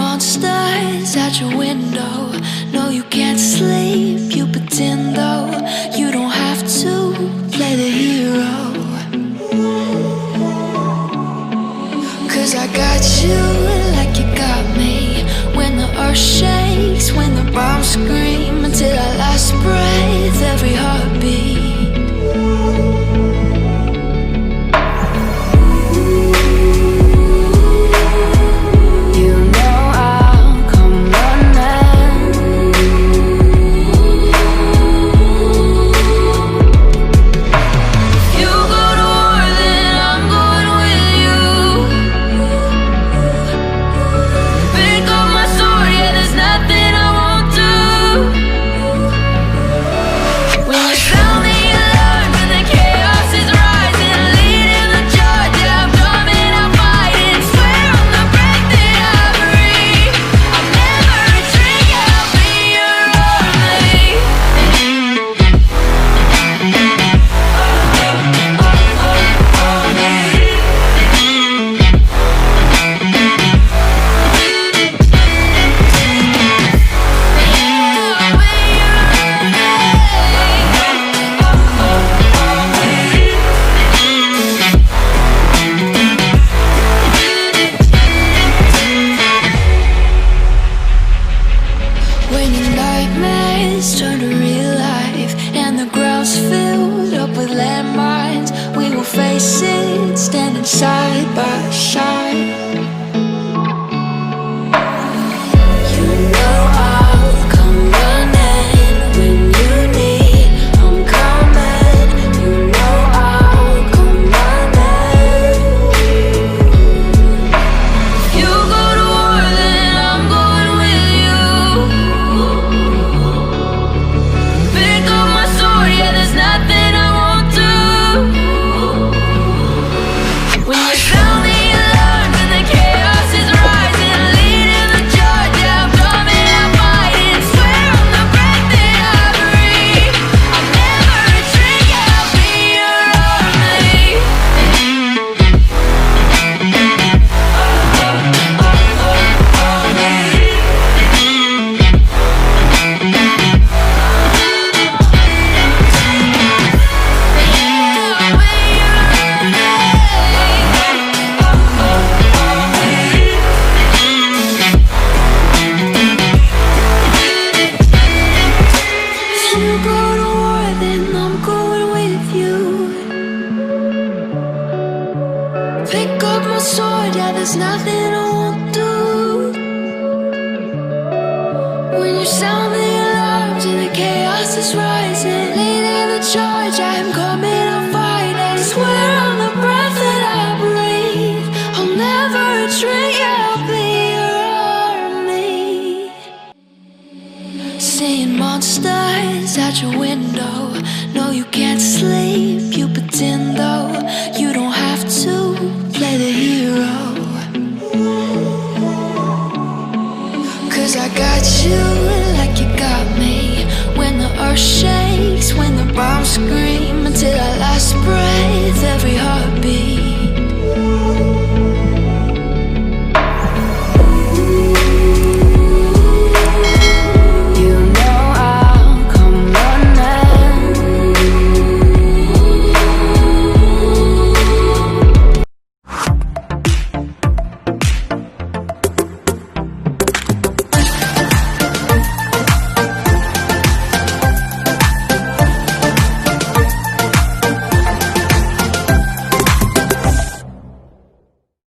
monsters at your window. No, you can't sleep, you pretend though. You don't have to play the hero, 'cause I got you like you got me. When the earth shakes, when the bombs scream, until our last breath, every heartbeat. Turn to real life and the ground's filled up with landmines. We will face it, standing side by side. You know I'll come running when you need. I'm coming. You know I'll come running. If you go to war, then I'm going with you. There's nothing I won't do. When you sound the alarm and the chaos is rising, leading the charge, yeah, I'm coming, I'm fighting. Swear on the breath that I breathe, I'll never retreat, yeah, I'll be your army. Pick up my sword, yeah, there's nothing I won't do. When you sound the alarms and the chaos is rising, leading the charge, I'm coming, I'm fighting. Swear on the breath that I breathe, I'll never retreat, yeah, I'll be your army. Seeing monsters at your window. No, you can't sleep, you pretend though.